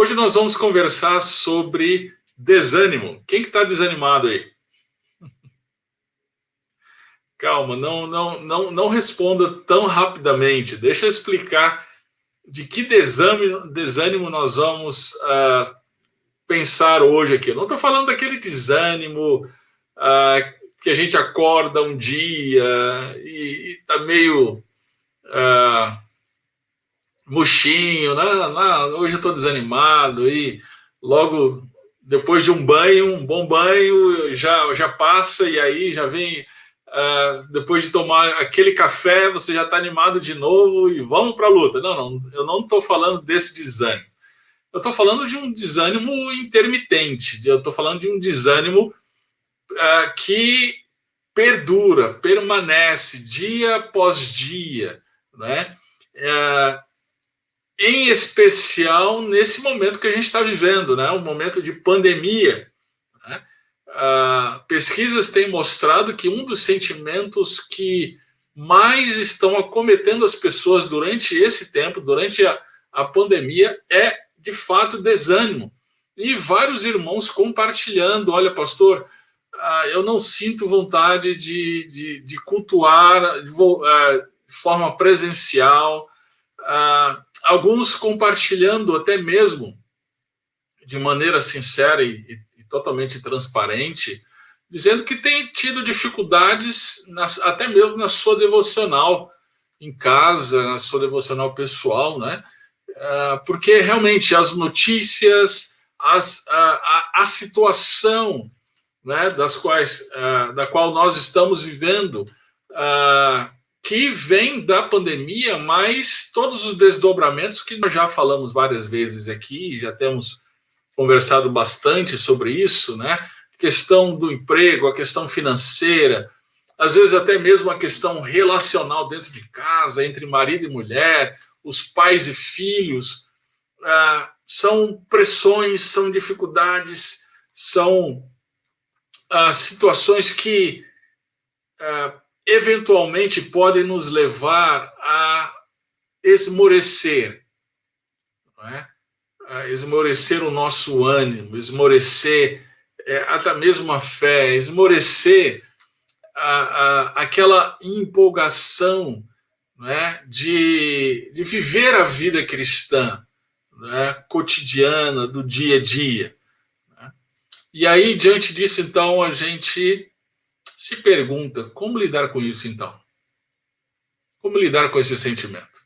Hoje nós vamos conversar sobre desânimo. Quem que está desanimado aí? Calma, não responda tão rapidamente. Deixa eu explicar de que desânimo nós vamos pensar hoje aqui. Eu não estou falando daquele desânimo que a gente acorda um dia e está meio murchinho, né? Hoje eu estou desanimado e logo depois de um bom banho já passa e aí já vem depois de tomar aquele café você já está animado de novo e vamos para a luta. Não, eu não estou falando desse desânimo. Eu estou falando de um desânimo intermitente. Eu estou falando de um desânimo que perdura, permanece dia após dia, né? Em especial nesse momento que a gente está vivendo, né? Um momento de pandemia. Né? Pesquisas têm mostrado que um dos sentimentos que mais estão acometendo as pessoas durante esse tempo, durante a pandemia, é, de fato, desânimo. E vários irmãos compartilhando, olha, pastor, eu não sinto vontade de cultuar de forma presencial, alguns compartilhando até mesmo de maneira sincera e totalmente transparente, dizendo que tem tido dificuldades até mesmo na sua devocional em casa, na sua devocional pessoal, né? Porque realmente as notícias, a situação, né, da qual nós estamos vivendo, que vem da pandemia, mas todos os desdobramentos que nós já falamos várias vezes aqui, já temos conversado bastante sobre isso, né? A questão do emprego, a questão financeira, às vezes até mesmo a questão relacional dentro de casa, entre marido e mulher, os pais e filhos, são pressões, são dificuldades, são situações que eventualmente podem nos levar a esmorecer, não é? A esmorecer o nosso ânimo, esmorecer até mesmo a fé, esmorecer aquela empolgação, né, de viver a vida cristã, né, cotidiana, do dia a dia. Né? E aí, diante disso, então, a gente se pergunta, como lidar com isso, então? Como lidar com esse sentimento?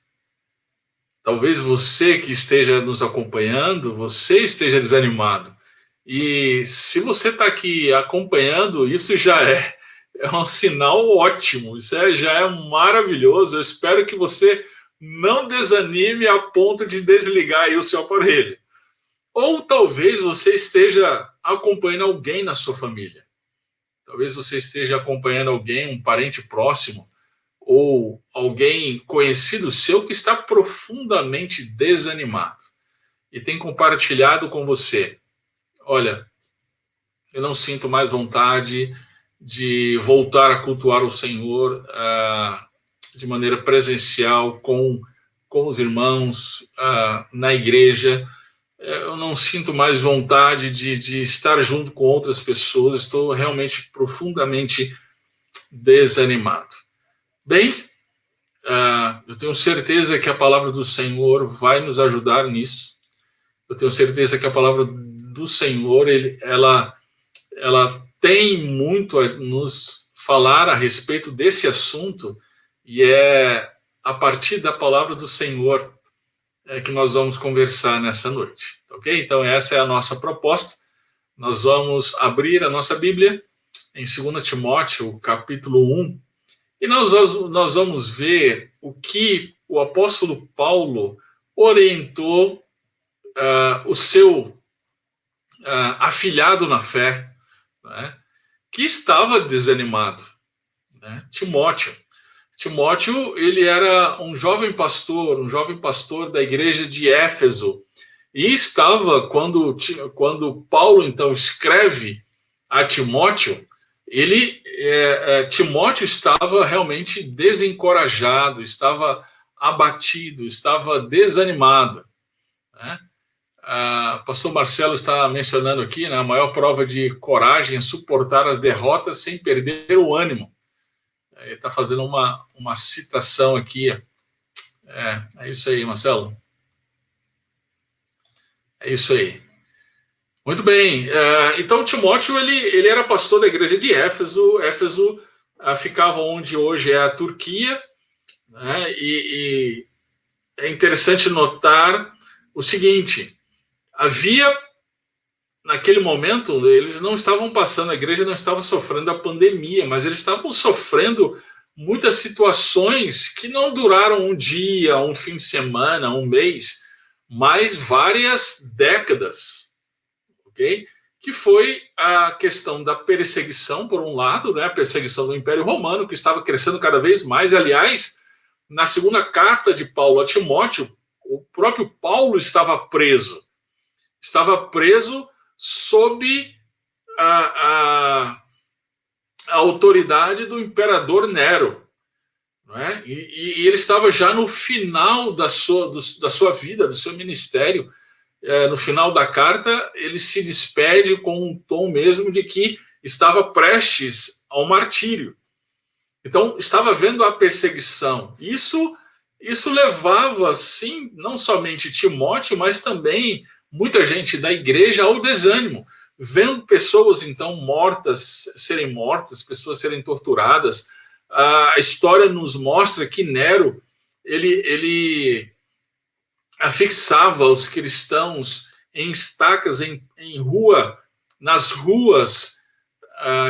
Talvez você que esteja nos acompanhando, você esteja desanimado. E se você está aqui acompanhando, isso já é um sinal ótimo, isso já é maravilhoso. Eu espero que você não desanime a ponto de desligar aí o seu aparelho. Ou talvez você esteja acompanhando alguém na sua família. Talvez você esteja acompanhando alguém, um parente próximo, ou alguém conhecido seu que está profundamente desanimado e tem compartilhado com você: olha, eu não sinto mais vontade de voltar a cultuar o Senhor de maneira presencial com os irmãos na igreja. Eu não sinto mais vontade de estar junto com outras pessoas. Estou realmente profundamente desanimado. Bem, eu tenho certeza que a palavra do Senhor vai nos ajudar nisso. Eu tenho certeza que a palavra do Senhor, ela tem muito a nos falar a respeito desse assunto, e é a partir da palavra do Senhor que nós vamos conversar nessa noite, ok? Então essa é a nossa proposta. Nós vamos abrir a nossa Bíblia em 2 Timóteo, capítulo 1, e nós vamos ver o que o apóstolo Paulo orientou o seu afilhado na fé, né, que estava desanimado, né, Timóteo. Timóteo, ele era um jovem pastor da igreja de Éfeso, e estava, quando Paulo, então, escreve a Timóteo, Timóteo estava realmente desencorajado, estava abatido, estava desanimado, né? pastor Marcelo está mencionando aqui, né, a maior prova de coragem é suportar as derrotas sem perder o ânimo. Ele está fazendo uma citação aqui. É isso aí, Marcelo. É isso aí. Muito bem. Então, Timóteo, ele era pastor da igreja de Éfeso. Éfeso ficava onde hoje é a Turquia, né? E é interessante notar o seguinte: havia, naquele momento, eles não estavam passando, a igreja não estava sofrendo a pandemia, mas eles estavam sofrendo muitas situações que não duraram um dia, um fim de semana, um mês, mas várias décadas, ok? Que foi a questão da perseguição, por um lado, né, a perseguição do Império Romano, que estava crescendo cada vez mais. Aliás, na segunda carta de Paulo a Timóteo, o próprio Paulo estava preso sob a autoridade do imperador Nero, não é? E ele estava já no final da sua vida, do seu ministério. No final da carta, ele se despede com um tom mesmo de que estava prestes ao martírio. Então, estava vendo a perseguição. Isso levava, sim, não somente Timóteo, mas também muita gente da igreja ao desânimo, vendo pessoas, então, serem mortas, pessoas serem torturadas. A história nos mostra que Nero, ele afixava os cristãos em estacas nas ruas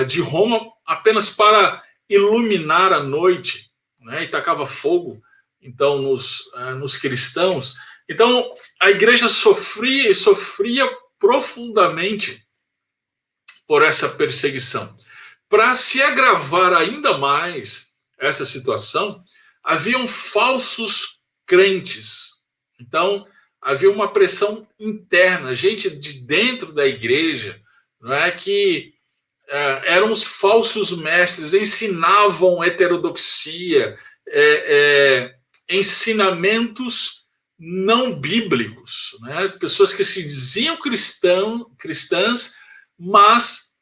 de Roma, apenas para iluminar a noite, né? E tacava fogo, então, nos cristãos. Então, a igreja sofria profundamente por essa perseguição. Para se agravar ainda mais essa situação, haviam falsos crentes. Então, havia uma pressão interna, gente de dentro da igreja, não é, que eram os falsos mestres, ensinavam heterodoxia, ensinamentos não bíblicos, né? Pessoas que se diziam cristãs, mas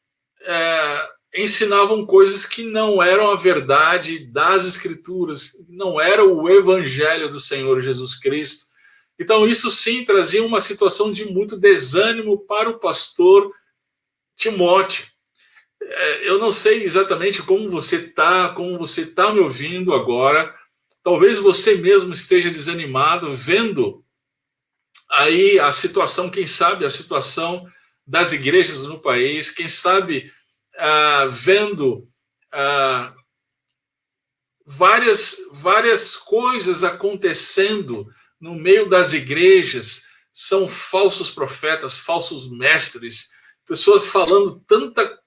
ensinavam coisas que não eram a verdade das Escrituras, não era o Evangelho do Senhor Jesus Cristo. Então, isso sim trazia uma situação de muito desânimo para o pastor Timóteo. Eu não sei exatamente como você está me ouvindo agora. Talvez você mesmo esteja desanimado, vendo aí a situação, quem sabe, a situação das igrejas no país, quem sabe vendo várias coisas acontecendo no meio das igrejas. São falsos profetas, falsos mestres, pessoas falando tanta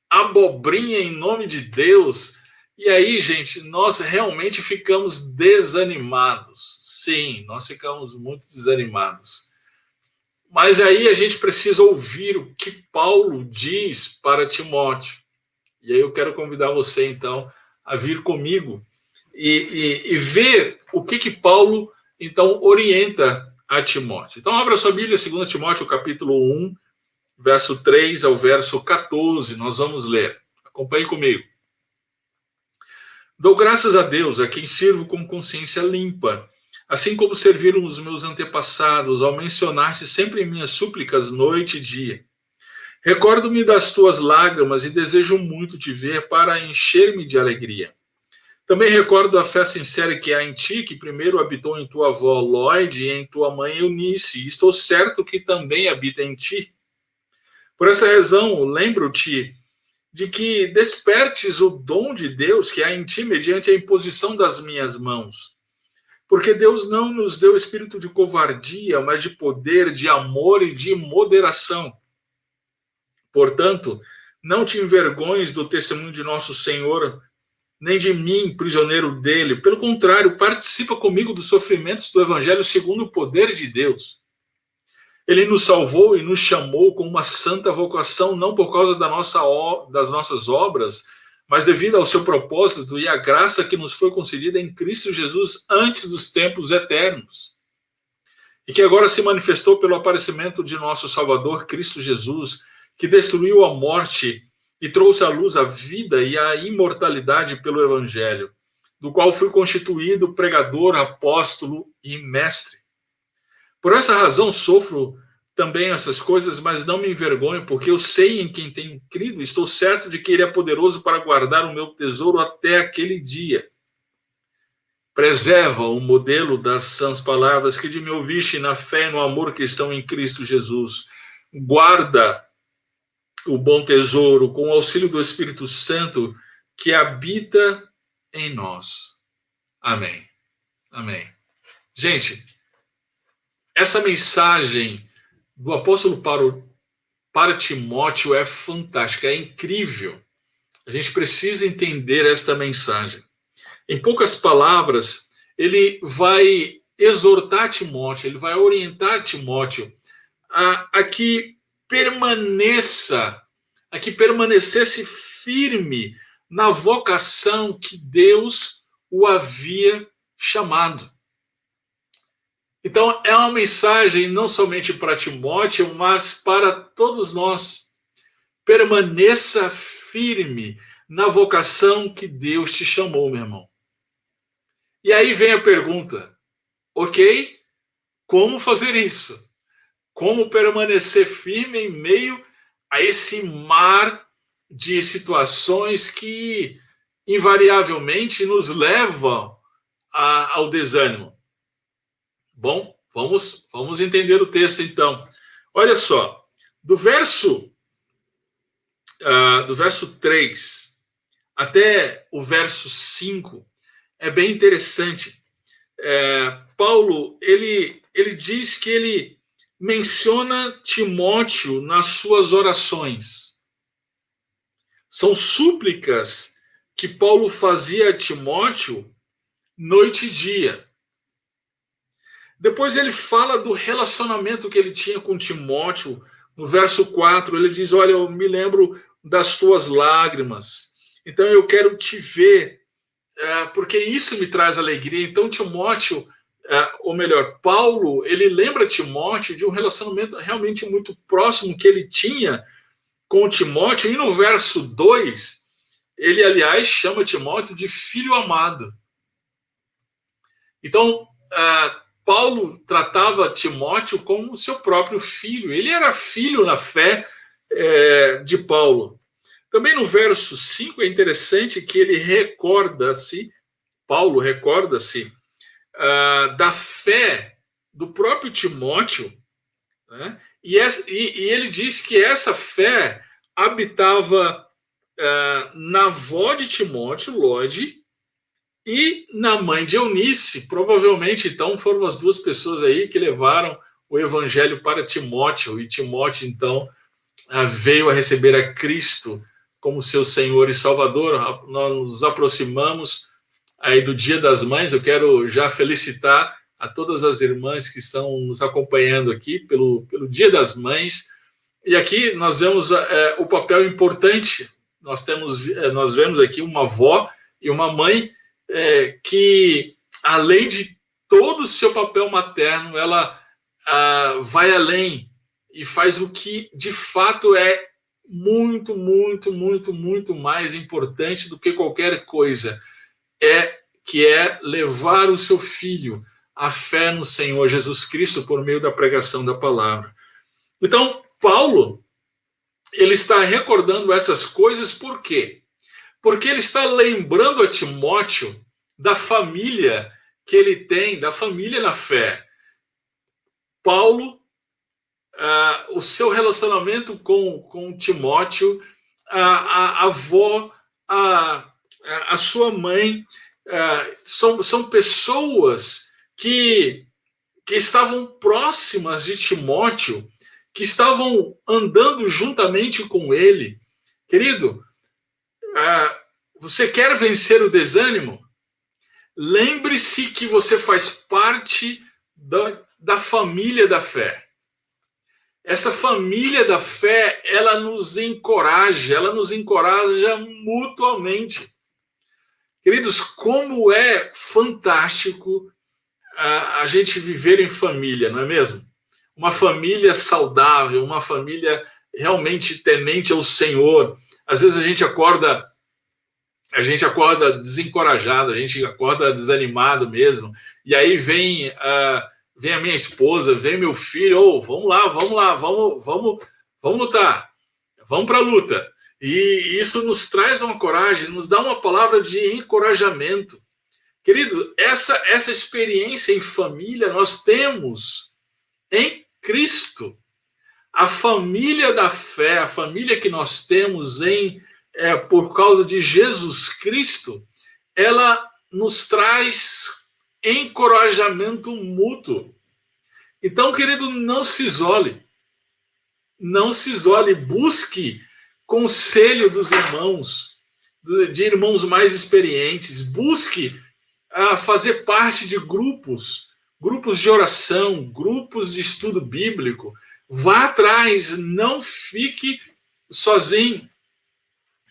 abobrinha em nome de Deus. E aí, gente, nós realmente ficamos desanimados. Sim, nós ficamos muito desanimados. Mas aí a gente precisa ouvir o que Paulo diz para Timóteo. E aí eu quero convidar você, então, a vir comigo e ver o que Paulo, então, orienta a Timóteo. Então, abra sua Bíblia, 2 Timóteo, capítulo 1, verso 3 ao verso 14. Nós vamos ler. Acompanhe comigo. Dou graças a Deus, a quem sirvo com consciência limpa, assim como serviram os meus antepassados, ao mencionar-te sempre em minhas súplicas noite e dia. Recordo-me das tuas lágrimas e desejo muito te ver para encher-me de alegria. Também recordo a fé sincera que há em ti, que primeiro habitou em tua avó Lóide e em tua mãe Eunice, e estou certo que também habita em ti. Por essa razão, lembro-te de que despertes o dom de Deus que há em ti mediante a imposição das minhas mãos. Porque Deus não nos deu espírito de covardia, mas de poder, de amor e de moderação. Portanto, não te envergonhes do testemunho de nosso Senhor, nem de mim, prisioneiro dele. Pelo contrário, participa comigo dos sofrimentos do Evangelho segundo o poder de Deus. Ele nos salvou e nos chamou com uma santa vocação, não por causa das nossas obras, mas devido ao seu propósito e à graça que nos foi concedida em Cristo Jesus antes dos tempos eternos. e que agora se manifestou pelo aparecimento de nosso Salvador, Cristo Jesus, que destruiu a morte e trouxe à luz a vida e a imortalidade pelo Evangelho, do qual fui constituído pregador, apóstolo e mestre. Por essa razão sofro também essas coisas, mas não me envergonho, porque eu sei em quem tenho crido, e estou certo de que Ele é poderoso para guardar o meu tesouro até aquele dia. Preserva o modelo das sãs palavras que de me ouviste na fé e no amor que estão em Cristo Jesus. Guarda o bom tesouro com o auxílio do Espírito Santo que habita em nós. Amém. Amém. Gente, essa mensagem do apóstolo Paulo para Timóteo é fantástica, é incrível. A gente precisa entender esta mensagem. Em poucas palavras, ele vai exortar Timóteo, ele vai orientar Timóteo a que permanecesse firme na vocação que Deus o havia chamado. Então, é uma mensagem não somente para Timóteo, mas para todos nós. Permaneça firme na vocação que Deus te chamou, meu irmão. E aí vem a pergunta, ok? Como fazer isso? Como permanecer firme em meio a esse mar de situações que invariavelmente nos levam ao desânimo? Bom, vamos entender o texto então. Olha só, do verso 3 até o verso 5 é bem interessante. Paulo, ele diz que ele menciona Timóteo nas suas orações. São súplicas que Paulo fazia a Timóteo noite e dia. Depois ele fala do relacionamento que ele tinha com Timóteo. No verso 4, ele diz, olha, eu me lembro das tuas lágrimas. Então eu quero te ver, porque isso me traz alegria. Então Timóteo, ou melhor, Paulo, ele lembra Timóteo de um relacionamento realmente muito próximo que ele tinha com Timóteo. E no verso 2, ele, aliás, chama Timóteo de filho amado. Então, Paulo tratava Timóteo como seu próprio filho. Ele era filho na fé de Paulo. Também no verso 5 é interessante que ele Paulo recorda-se da fé do próprio Timóteo, né? E ele diz que essa fé habitava na avó de Timóteo, Lode, e na mãe de Eunice. Provavelmente, então, foram as duas pessoas aí que levaram o evangelho para Timóteo, e Timóteo, então, veio a receber a Cristo como seu Senhor e Salvador. Nós nos aproximamos aí do Dia das Mães. Eu quero já felicitar a todas as irmãs que estão nos acompanhando aqui pelo Dia das Mães. E aqui nós vemos o papel importante. Nós vemos aqui uma avó e uma mãe que, além de todo o seu papel materno, ela vai além e faz o que de fato é muito, muito, muito, muito mais importante do que qualquer coisa, que é levar o seu filho à fé no Senhor Jesus Cristo por meio da pregação da palavra. Então, Paulo, ele está recordando essas coisas. Por quê? Porque ele está lembrando a Timóteo da família que ele tem, da família na fé. Paulo, o seu relacionamento com Timóteo, a avó, a sua mãe, são pessoas que estavam próximas de Timóteo, que estavam andando juntamente com ele. Querido, você quer vencer o desânimo? Lembre-se que você faz parte da família da fé. Essa família da fé, ela nos encoraja mutuamente. Queridos, como é fantástico a gente viver em família, não é mesmo? Uma família saudável, uma família realmente temente ao Senhor. Às vezes a gente acorda desencorajado, a gente acorda desanimado mesmo. E aí vem a minha esposa, vem meu filho, vamos lá, vamos lutar, vamos para a luta. E isso nos traz uma coragem, nos dá uma palavra de encorajamento. Querido, essa experiência em família nós temos em Cristo. A família da fé, a família que nós temos por causa de Jesus Cristo, ela nos traz encorajamento mútuo. Então, querido, não se isole. Não se isole. Busque conselho dos irmãos, de irmãos mais experientes. Busque fazer parte de grupos de oração, grupos de estudo bíblico. Vá atrás, não fique sozinho.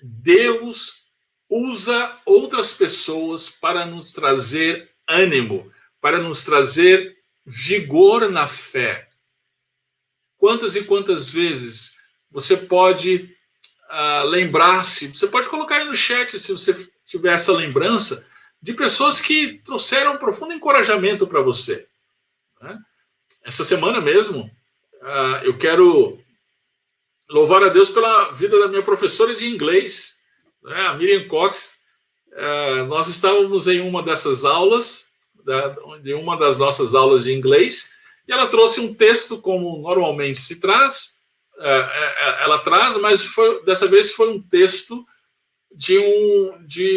Deus usa outras pessoas para nos trazer ânimo, para nos trazer vigor na fé. Quantas e quantas vezes você pode lembrar-se, você pode colocar aí no chat, se você tiver essa lembrança, de pessoas que trouxeram um profundo encorajamento para você. Né? Essa semana mesmo, eu quero louvar a Deus pela vida da minha professora de inglês, né, a Miriam Cox. Nós estávamos em uma dessas aulas, de uma das nossas aulas de inglês, e ela trouxe um texto, como normalmente se traz, ela traz, mas dessa vez foi um texto de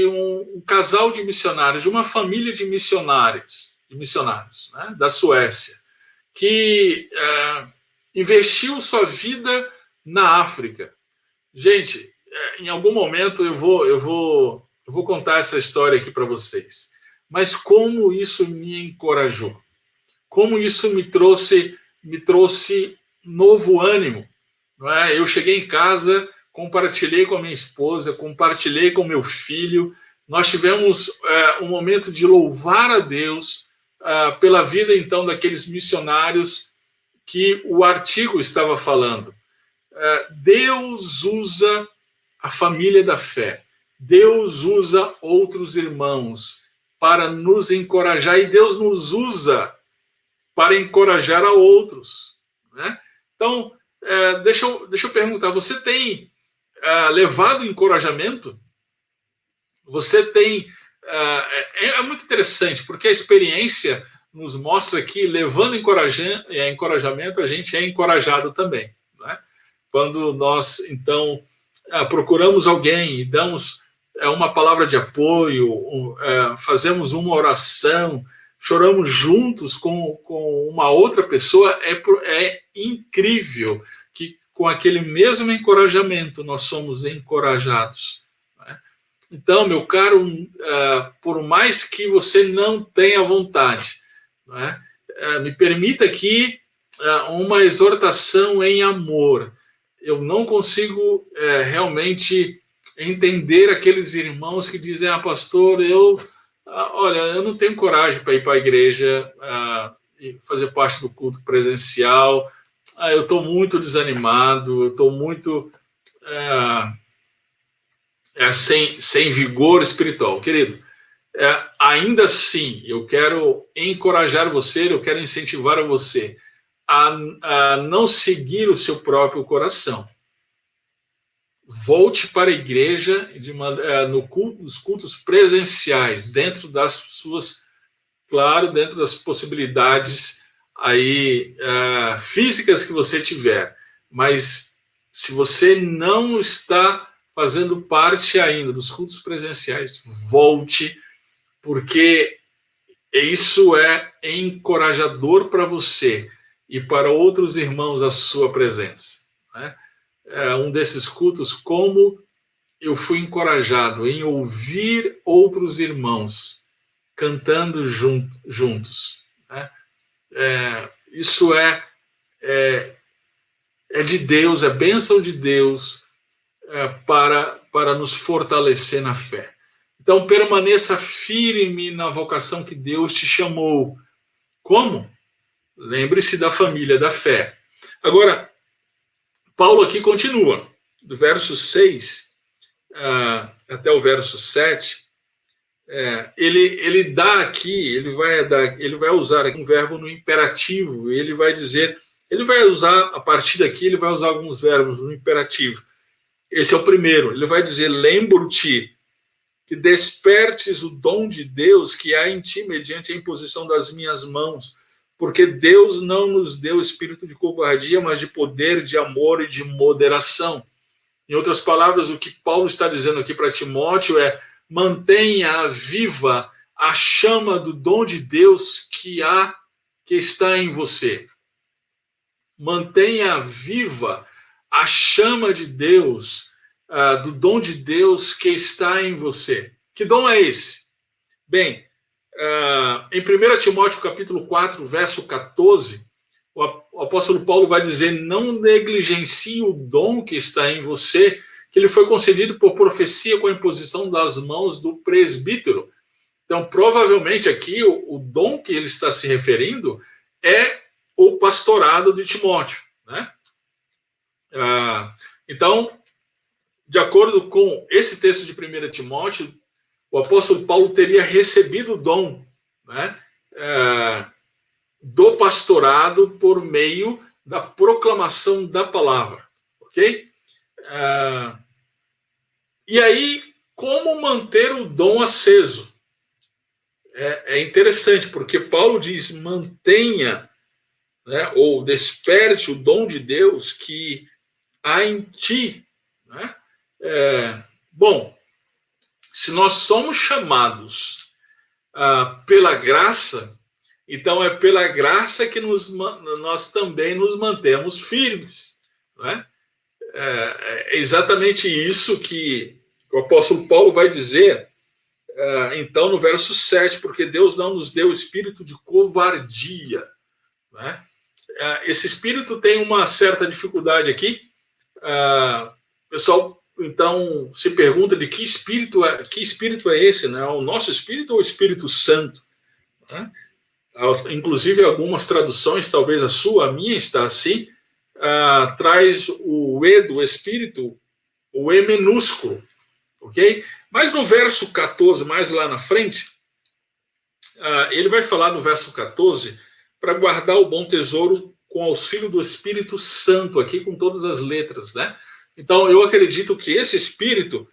um casal de missionários, de uma família de missionários, né, da Suécia, que investiu sua vida na África. Gente, em algum momento eu vou contar essa história aqui para vocês. Mas como isso me encorajou, como isso me trouxe novo ânimo. Não é? Eu cheguei em casa, compartilhei com a minha esposa, compartilhei com meu filho. Nós tivemos um momento de louvar a Deus pela vida, então, daqueles missionários que o artigo estava falando. Deus usa a família da fé. Deus usa outros irmãos para nos encorajar, e Deus nos usa para encorajar a outros. Né? Então, deixa eu perguntar, você tem levado encorajamento? Você tem... é muito interessante, porque a experiência nos mostra que, levando encorajamento, a gente é encorajado também. Né? Quando nós, então, procuramos alguém e damos uma palavra de apoio, fazemos uma oração, choramos juntos com uma outra pessoa, é incrível que com aquele mesmo encorajamento nós somos encorajados. Né? Então, meu caro, por mais que você não tenha vontade, né, me permita aqui uma exortação em amor. Eu não consigo realmente entender aqueles irmãos que dizem: pastor, olha, eu não tenho coragem para ir para a igreja e fazer parte do culto presencial. Eu estou muito desanimado, eu estou muito sem vigor espiritual. Querido, ainda assim, eu quero encorajar você, eu quero incentivar a você a não seguir o seu próprio coração. Volte para a igreja nos cultos presenciais, dentro das suas, claro, dentro das possibilidades aí físicas que você tiver. Mas se você não está fazendo parte ainda dos cultos presenciais, volte, porque isso é encorajador para você e para outros irmãos a sua presença. Né? Um desses cultos, como eu fui encorajado em ouvir outros irmãos cantando juntos. Né? Isso é de Deus, é bênção de Deus para nos fortalecer na fé. Então, permaneça firme na vocação que Deus te chamou. Como? Lembre-se da família da fé. Agora, Paulo aqui continua, do verso 6 até o verso 7, ele dá aqui, ele vai usar aqui um verbo no imperativo, ele vai dizer, ele vai usar, a partir daqui, ele vai usar alguns verbos no imperativo. Esse é o primeiro, ele vai dizer, lembro-te que despertes o dom de Deus que há em ti mediante a imposição das minhas mãos, porque Deus não nos deu espírito de covardia, mas de poder, de amor e de moderação. Em outras palavras, o que Paulo está dizendo aqui para Timóteo é: mantenha viva a chama do dom de Deus que está em você. Mantenha viva a chama de Deus, do dom de Deus que está em você. Que dom é esse? Bem, em 1 Timóteo capítulo 4, verso 14, o apóstolo Paulo vai dizer: não negligencie o dom que está em você, que ele foi concedido por profecia com a imposição das mãos do presbítero. Então, provavelmente aqui, o dom que ele está se referindo é o pastorado de Timóteo, né? Então, de acordo com esse texto de 1 Timóteo, o apóstolo Paulo teria recebido o dom, né, do pastorado por meio da proclamação da palavra, ok? E aí, como manter o dom aceso? É interessante, porque Paulo diz: mantenha, né, ou desperte o dom de Deus que há em ti, né? Bom, se nós somos chamados pela graça, então é pela graça que nós também nos mantemos firmes, né? É exatamente isso que o apóstolo Paulo vai dizer, então, no verso 7, porque Deus não nos deu espírito de covardia, né? Esse espírito tem uma certa dificuldade aqui. O pessoal, então, se pergunta de que espírito é esse, né? O nosso espírito ou o Espírito Santo? Né? Inclusive, algumas traduções, talvez a sua, a minha está assim, traz o E do Espírito, o E minúsculo, ok? Mas no verso 14, mais lá na frente, ele vai falar no verso 14, para guardar o bom tesouro com auxílio do Espírito Santo, aqui com todas as letras, né? Então, eu acredito que esse Espírito,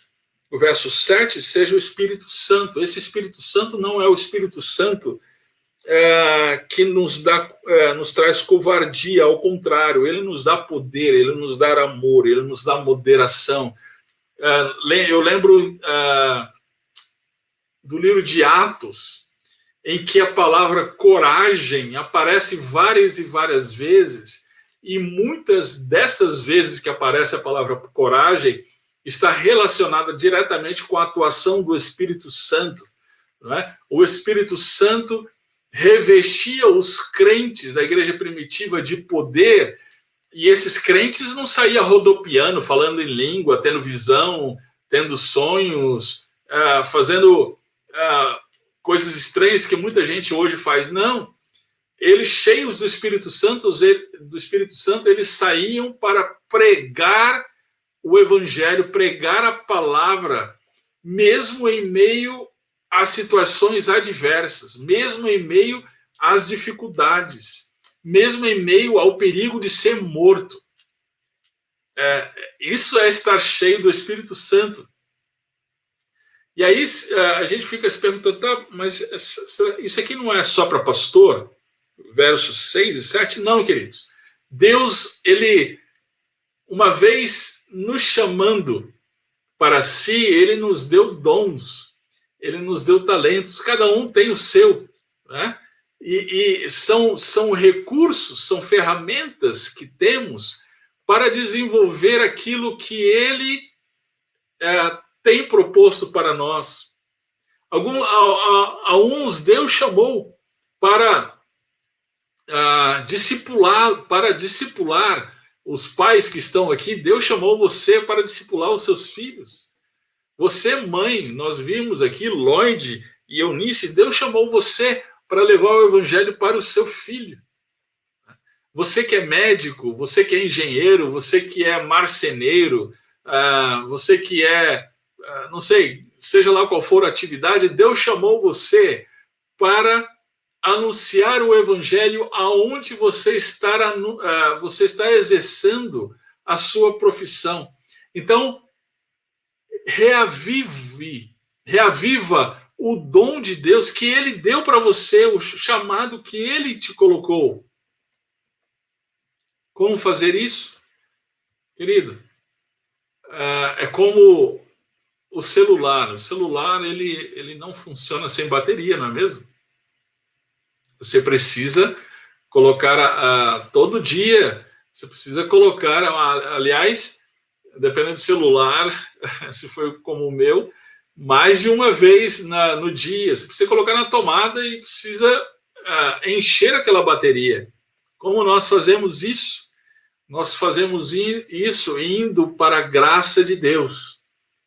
o verso 7, seja o Espírito Santo. Esse Espírito Santo não é o Espírito Santo que nos traz covardia, ao contrário, ele nos dá poder, ele nos dá amor, ele nos dá moderação. Eu lembro do livro de Atos, em que a palavra coragem aparece várias e várias vezes, e muitas dessas vezes que aparece a palavra coragem está relacionada diretamente com a atuação do Espírito Santo, não é? O Espírito Santo revestia os crentes da igreja primitiva de poder, e esses crentes não saíam rodopiando, falando em língua, tendo visão, tendo sonhos, fazendo coisas estranhas que muita gente hoje faz. Não. Eles, cheios do Espírito Santo, eles saíam para pregar o Evangelho, pregar a palavra, mesmo em meio às situações adversas, mesmo em meio às dificuldades, mesmo em meio ao perigo de ser morto. Isso é estar cheio do Espírito Santo. E aí a gente fica se perguntando, tá, mas isso aqui não é só para pastor? Versos 6 e 7? Não, queridos. Deus, ele, uma vez nos chamando para si, ele nos deu dons, ele nos deu talentos, cada um tem o seu, né? E são recursos, são ferramentas que temos para desenvolver aquilo que ele tem proposto para nós. A uns Deus chamou para discipular os pais que estão aqui. Deus chamou você para discipular os seus filhos. Você, mãe, nós vimos aqui Lloyd e Eunice, Deus chamou você para levar o evangelho para o seu filho. Você que é médico, você que é engenheiro, você que é marceneiro, você que é, não sei, seja lá qual for a atividade, Deus chamou você para anunciar o evangelho aonde você está exercendo a sua profissão. Então, reaviva o dom de Deus que ele deu para você, o chamado que ele te colocou. Como fazer isso? Querido, é como o celular. O celular, ele não funciona sem bateria, não é mesmo? Você precisa colocar todo dia, você precisa colocar, aliás, dependendo do celular, se for como o meu, mais de uma vez no dia. Você precisa colocar na tomada e precisa encher aquela bateria. Como nós fazemos isso? Nós fazemos isso indo para a graça de Deus.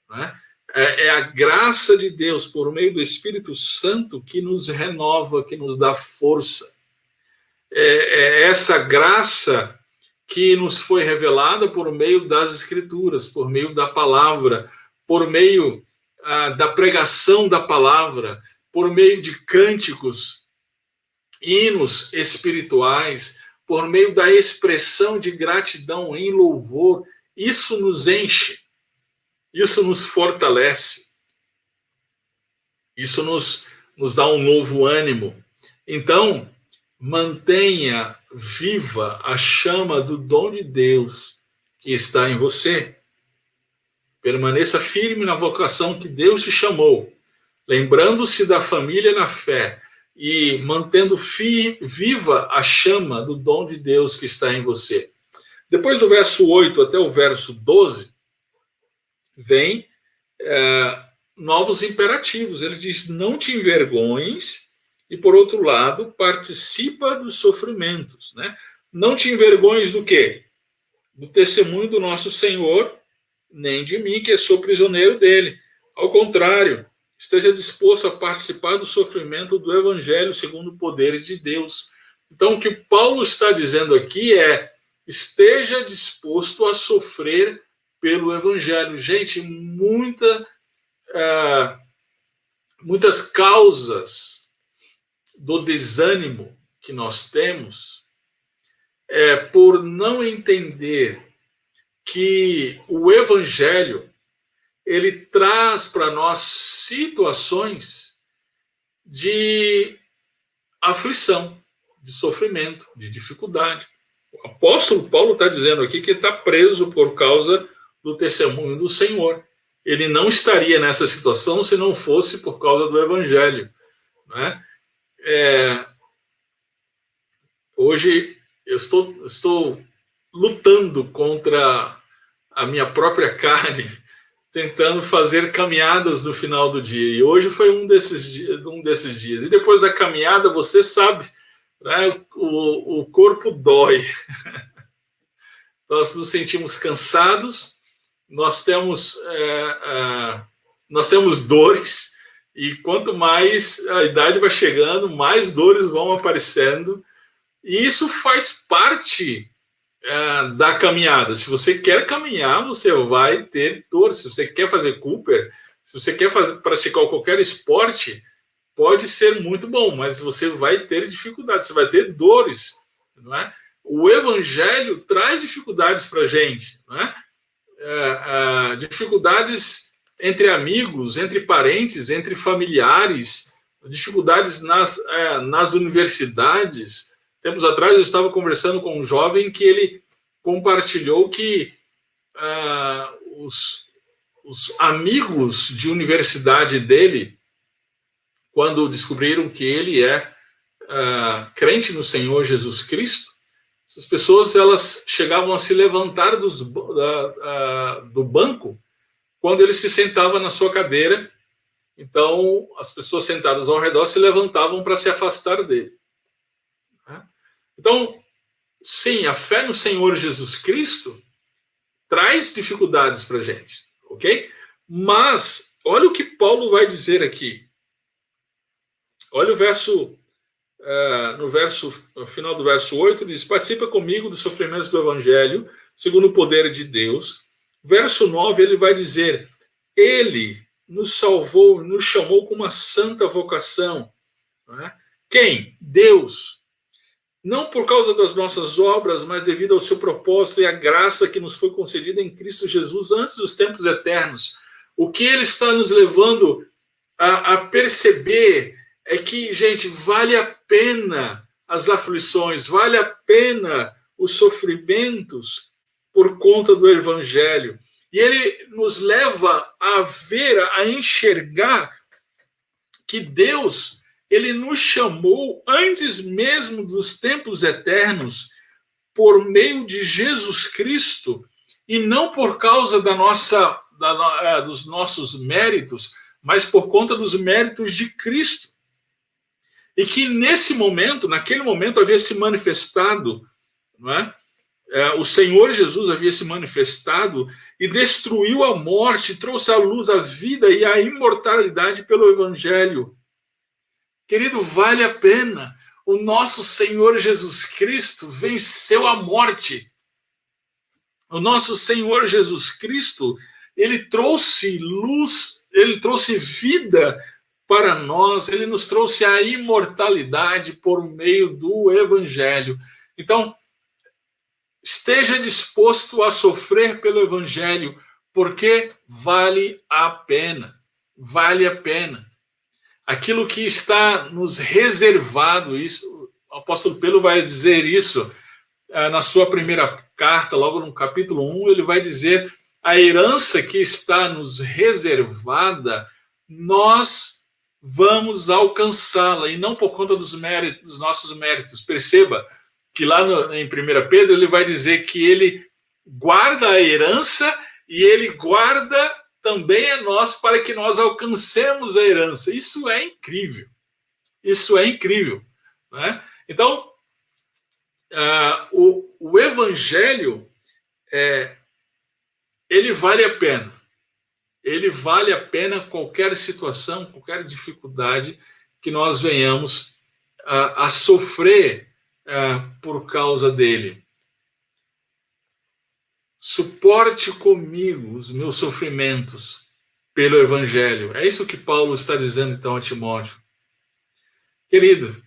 Né? É a graça de Deus, por meio do Espírito Santo, que nos renova, que nos dá força. É essa graça que nos foi revelada por meio das Escrituras, por meio da palavra, por meio da pregação da palavra, por meio de cânticos, hinos espirituais, por meio da expressão de gratidão em louvor. Isso nos enche, isso nos fortalece, isso nos dá um novo ânimo. Então, mantenha viva a chama do dom de Deus que está em você. Permaneça firme na vocação que Deus te chamou, lembrando-se da família na fé e mantendo viva a chama do dom de Deus que está em você. Depois do verso 8 até o verso 12, vem novos imperativos. Ele diz, não te envergonhes, e por outro lado, participa dos sofrimentos. Né? Não te envergonhes do quê? Do testemunho do nosso Senhor, nem de mim, que sou prisioneiro dele. Ao contrário, esteja disposto a participar do sofrimento do Evangelho segundo o poder de Deus. Então, o que Paulo está dizendo aqui é, esteja disposto a sofrer pelo Evangelho. Gente, muitas causas do desânimo que nós temos é por não entender que o Evangelho ele traz para nós situações de aflição, de sofrimento, de dificuldade. O apóstolo Paulo está dizendo aqui que ele está preso por causa do testemunho do Senhor. Ele não estaria nessa situação se não fosse por causa do Evangelho. Né? Hoje eu estou lutando contra a minha própria carne, tentando fazer caminhadas no final do dia. E hoje foi um desses dias. E depois da caminhada, você sabe, né, o corpo dói. Nós nos sentimos cansados, nós temos dores, e quanto mais a idade vai chegando, mais dores vão aparecendo. E isso faz parte da caminhada. Se você quer caminhar, você vai ter dor. Se você quer fazer Cooper, se você quer praticar qualquer esporte, pode ser muito bom, mas você vai ter dificuldades, você vai ter dores. Não é? O Evangelho traz dificuldades para a gente. Não é? Dificuldades entre amigos, entre parentes, entre familiares, dificuldades nas universidades. Tempos atrás eu estava conversando com um jovem que ele compartilhou que os amigos de universidade dele, quando descobriram que ele é crente no Senhor Jesus Cristo, essas pessoas elas chegavam a se levantar do banco quando ele se sentava na sua cadeira. Então, as pessoas sentadas ao redor se levantavam para se afastar dele. Então, sim, a fé no Senhor Jesus Cristo traz dificuldades para a gente, ok? Mas, olha o que Paulo vai dizer aqui. Olha o verso no final do verso 8, diz: participa comigo dos sofrimentos do Evangelho, segundo o poder de Deus. Verso 9, ele vai dizer: ele nos salvou, nos chamou com uma santa vocação. Não é? Quem? Deus. Não por causa das nossas obras, mas devido ao seu propósito e à graça que nos foi concedida em Cristo Jesus antes dos tempos eternos. O que ele está nos levando a perceber é que, gente, vale a pena as aflições, vale a pena os sofrimentos por conta do Evangelho. E ele nos leva a ver, a enxergar que Deus, ele nos chamou antes mesmo dos tempos eternos por meio de Jesus Cristo e não por causa dos nossos méritos, mas por conta dos méritos de Cristo. E que naquele momento, havia se manifestado, não é? O Senhor Jesus havia se manifestado e destruiu a morte, trouxe à luz a vida e a imortalidade pelo Evangelho. Querido, vale a pena. O nosso Senhor Jesus Cristo venceu a morte. O nosso Senhor Jesus Cristo, ele trouxe luz, ele trouxe vida para nós, ele nos trouxe a imortalidade por meio do Evangelho. Então, esteja disposto a sofrer pelo Evangelho, porque vale a pena. Vale a pena. Aquilo que está nos reservado, isso, o apóstolo Pedro vai dizer isso na sua primeira carta, logo no capítulo 1, ele vai dizer: a herança que está nos reservada, nós vamos alcançá-la, e não por conta dos nossos méritos. Perceba que lá em 1 Pedro ele vai dizer que ele guarda a herança e ele guarda também a nós para que nós alcancemos a herança. Isso é incrível. Isso é incrível. Né? Então, o Evangelho, ele vale a pena. Ele vale a pena qualquer situação, qualquer dificuldade que nós venhamos a sofrer por causa dele. Suporte comigo os meus sofrimentos pelo Evangelho. É isso que Paulo está dizendo então a Timóteo. Querido,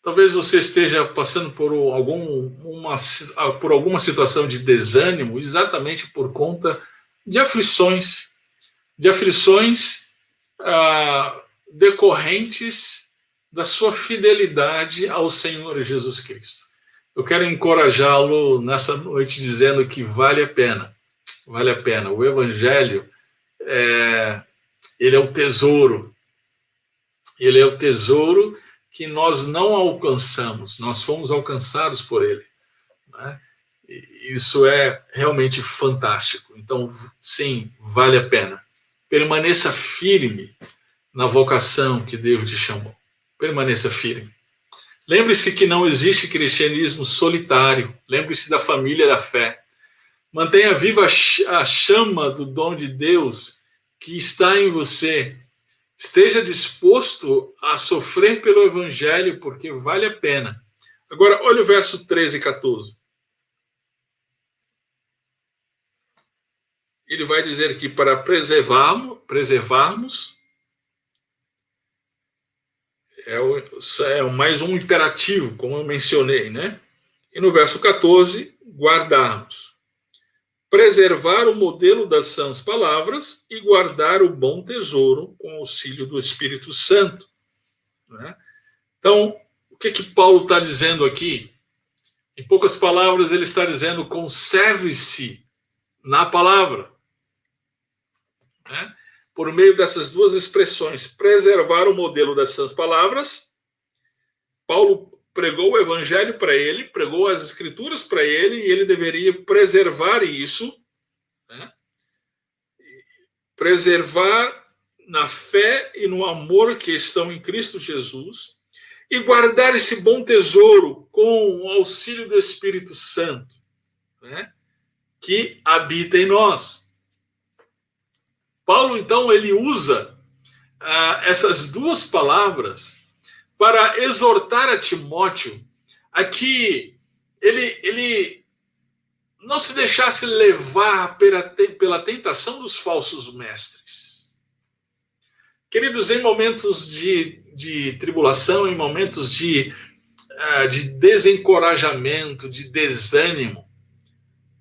talvez você esteja passando por alguma situação de desânimo, exatamente por conta de aflições decorrentes da sua fidelidade ao Senhor Jesus Cristo. Eu quero encorajá-lo nessa noite dizendo que vale a pena. Vale a pena. O Evangelho, ele é o tesouro. Ele é o tesouro que nós não alcançamos. Nós fomos alcançados por ele. Né? Isso é realmente fantástico. Então, sim, vale a pena. Permaneça firme na vocação que Deus te chamou. Permaneça firme. Lembre-se que não existe cristianismo solitário. Lembre-se da família da fé. Mantenha viva a chama do dom de Deus que está em você. Esteja disposto a sofrer pelo Evangelho, porque vale a pena. Agora, olha o verso 13 e 14. Ele vai dizer que para preservarmos é mais um imperativo, como eu mencionei, né? E no verso 14, guardarmos. Preservar o modelo das sãs palavras e guardar o bom tesouro com auxílio do Espírito Santo. Né? Então, o que Paulo está dizendo aqui? Em poucas palavras, ele está dizendo: conserve-se na palavra. Né? Por meio dessas duas expressões, preservar o modelo das sãs palavras. Paulo pregou o Evangelho para ele, pregou as Escrituras para ele, e ele deveria preservar isso, né? Preservar na fé e no amor que estão em Cristo Jesus, e guardar esse bom tesouro com o auxílio do Espírito Santo, né? Que habita em nós. Paulo, então, ele usa essas duas palavras para exortar a Timóteo a que ele não se deixasse levar pela tentação dos falsos mestres. Queridos, em momentos de tribulação, em momentos de desencorajamento, de desânimo,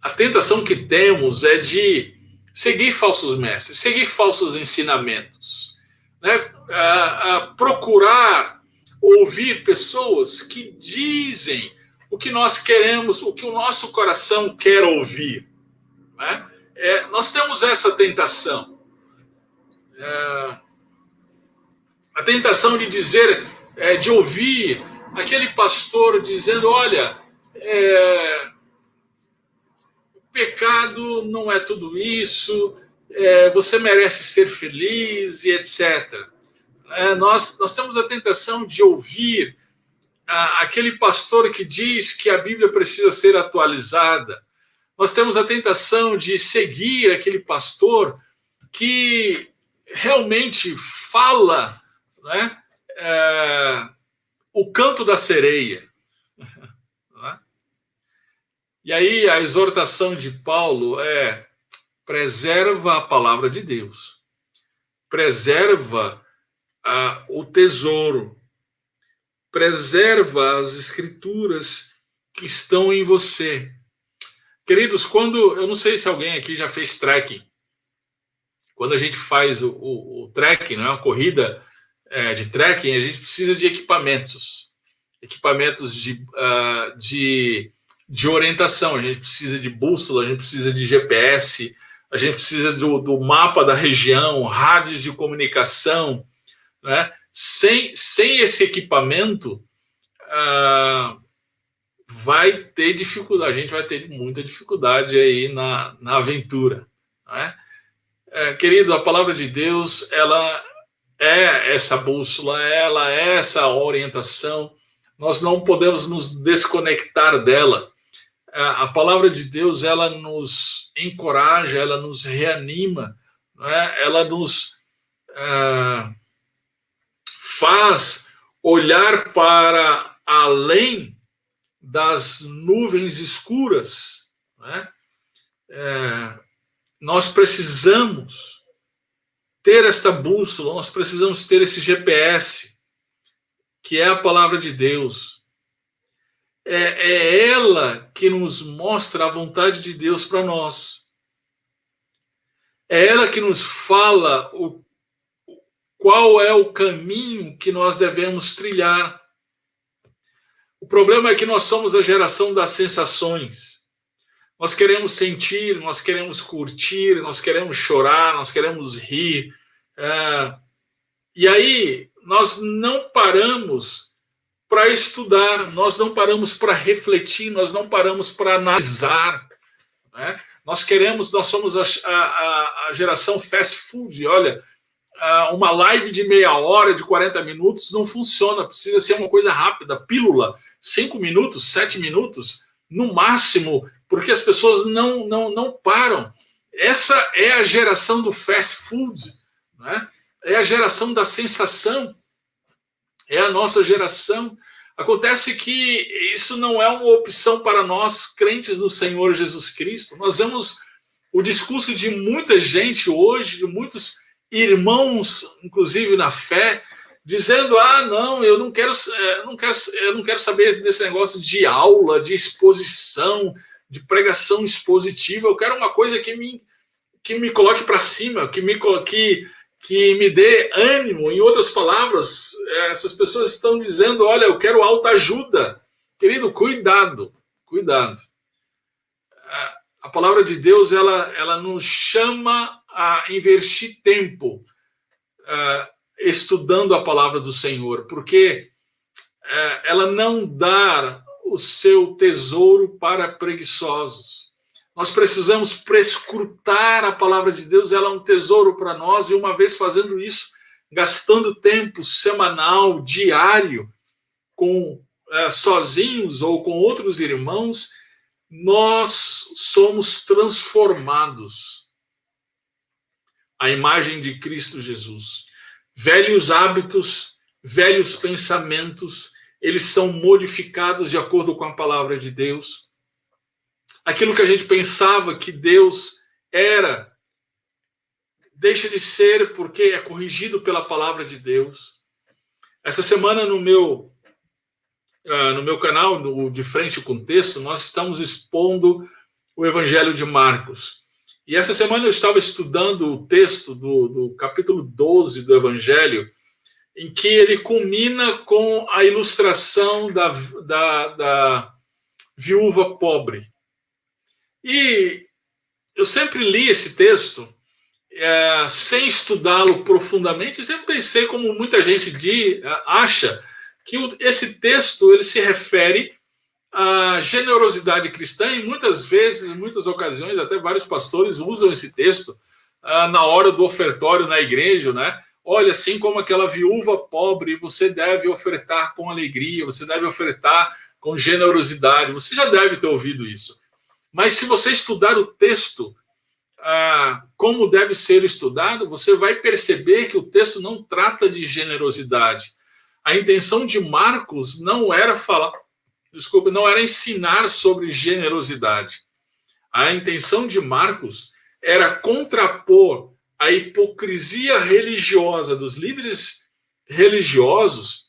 a tentação que temos é de seguir falsos mestres, seguir falsos ensinamentos, né? Procurar ouvir pessoas que dizem o que nós queremos, o que o nosso coração quer ouvir, né? Nós temos essa tentação. A tentação de dizer, de ouvir aquele pastor dizendo, olha, o pecado não é tudo isso, você merece ser feliz e etc. Nós temos a tentação de ouvir aquele pastor que diz que a Bíblia precisa ser atualizada. Nós temos a tentação de seguir aquele pastor que realmente fala, né, o canto da sereia. Né? E aí a exortação de Paulo é: preserva a palavra de Deus, preserva o tesouro, preserva as escrituras que estão em você. Queridos, eu não sei se alguém aqui já fez trekking. Quando a gente faz o trekking, né, uma corrida de trekking, a gente precisa de equipamentos de orientação. A gente precisa de bússola, a gente precisa de GPS, a gente precisa do mapa da região, rádios de comunicação, né? Sem esse equipamento, vai ter dificuldade, a gente vai ter muita dificuldade aí na aventura. Né? Querido, a palavra de Deus, ela é essa bússola, ela é essa orientação, nós não podemos nos desconectar dela. A palavra de Deus, ela nos encoraja, ela nos reanima, né? Ela nos faz olhar para além das nuvens escuras. Né? Nós precisamos ter esta bússola, nós precisamos ter esse GPS, que é a palavra de Deus. É ela que nos mostra a vontade de Deus para nós. É ela que nos fala qual é o caminho que nós devemos trilhar. O problema é que nós somos a geração das sensações. Nós queremos sentir, nós queremos curtir, nós queremos chorar, nós queremos rir. E aí nós não paramos para estudar, nós não paramos para refletir, nós não paramos para analisar. Né? Nós somos a geração fast food. Olha, uma live de meia hora, de 40 minutos, não funciona. Precisa ser uma coisa rápida, pílula, 5 minutos, 7 minutos, no máximo, porque as pessoas não param. Essa é a geração do fast food, né? É a geração da sensação, é a nossa geração. Acontece que isso não é uma opção para nós, crentes no Senhor Jesus Cristo. Nós vemos o discurso de muita gente hoje, de muitos irmãos, inclusive na fé, dizendo: não, eu não quero saber desse negócio de aula, de exposição, de pregação expositiva. Eu quero uma coisa que me coloque para cima, que me dê ânimo. Em outras palavras, essas pessoas estão dizendo: olha, eu quero autoajuda. Querido, cuidado. A palavra de Deus, ela nos chama a investir tempo estudando a palavra do Senhor, porque ela não dá o seu tesouro para preguiçosos. Nós precisamos prescrutar a palavra de Deus, ela é um tesouro para nós, e uma vez fazendo isso, gastando tempo semanal, diário, sozinhos ou com outros irmãos, nós somos transformados à imagem de Cristo Jesus. Velhos hábitos, velhos pensamentos, eles são modificados de acordo com a palavra de Deus. Aquilo que a gente pensava que Deus era, deixa de ser porque é corrigido pela palavra de Deus. Essa semana no meu canal, no De Frente com Texto, nós estamos expondo o Evangelho de Marcos. E essa semana eu estava estudando o texto do capítulo 12 do Evangelho, em que ele culmina com a ilustração da viúva pobre. E eu sempre li esse texto sem estudá-lo profundamente. Eu sempre pensei, como muita gente acha, que esse texto ele se refere à generosidade cristã, e muitas vezes, em muitas ocasiões, até vários pastores usam esse texto na hora do ofertório na igreja, né? Olha, assim como aquela viúva pobre, você deve ofertar com alegria, você deve ofertar com generosidade. Você já deve ter ouvido isso. Mas se você estudar o texto como deve ser estudado, você vai perceber que o texto não trata de generosidade. A intenção de Marcos não era ensinar sobre generosidade. A intenção de Marcos era contrapor a hipocrisia religiosa dos líderes religiosos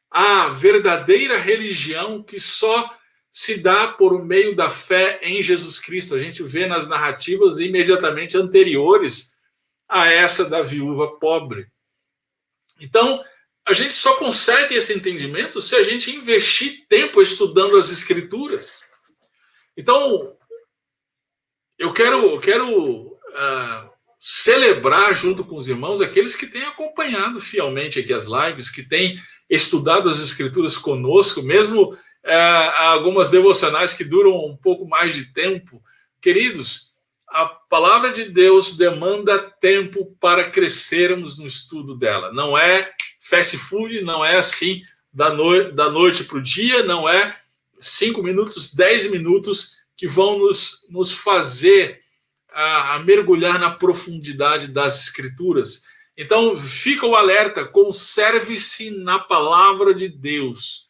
à verdadeira religião que só se dá por meio da fé em Jesus Cristo. A gente vê nas narrativas imediatamente anteriores a essa da viúva pobre. Então, a gente só consegue esse entendimento se a gente investir tempo estudando as Escrituras. Então, eu quero celebrar junto com os irmãos aqueles que têm acompanhado fielmente aqui as lives, que têm estudado as Escrituras conosco, mesmo algumas devocionais que duram um pouco mais de tempo. Queridos, a palavra de Deus demanda tempo para crescermos no estudo dela. Não é fast food, não é assim da noite para o dia, não é 5 minutos, 10 minutos que vão nos fazer a mergulhar na profundidade das Escrituras. Então, fica o alerta, conserve-se na palavra de Deus,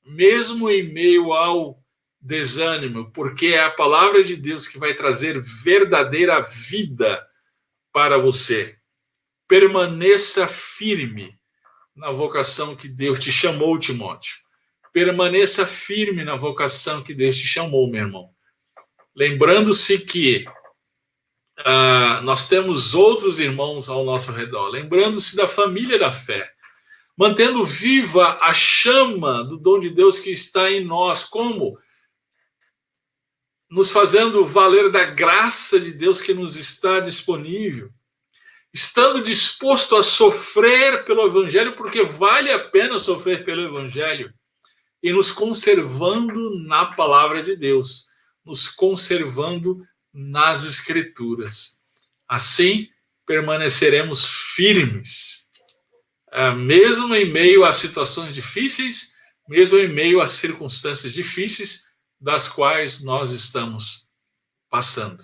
mesmo em meio ao desânimo, porque é a palavra de Deus que vai trazer verdadeira vida para você. Permaneça firme na vocação que Deus te chamou, Timóteo. Permaneça firme na vocação que Deus te chamou, meu irmão. Lembrando-se que nós temos outros irmãos ao nosso redor. Lembrando-se da família da fé. Mantendo viva a chama do dom de Deus que está em nós. Como? Nos fazendo valer da graça de Deus que nos está disponível. Estando disposto a sofrer pelo Evangelho, porque vale a pena sofrer pelo Evangelho. E nos conservando na palavra de Deus. Nos conservando nas Escrituras. Assim, permaneceremos firmes, mesmo em meio a situações difíceis, mesmo em meio a circunstâncias difíceis das quais nós estamos passando.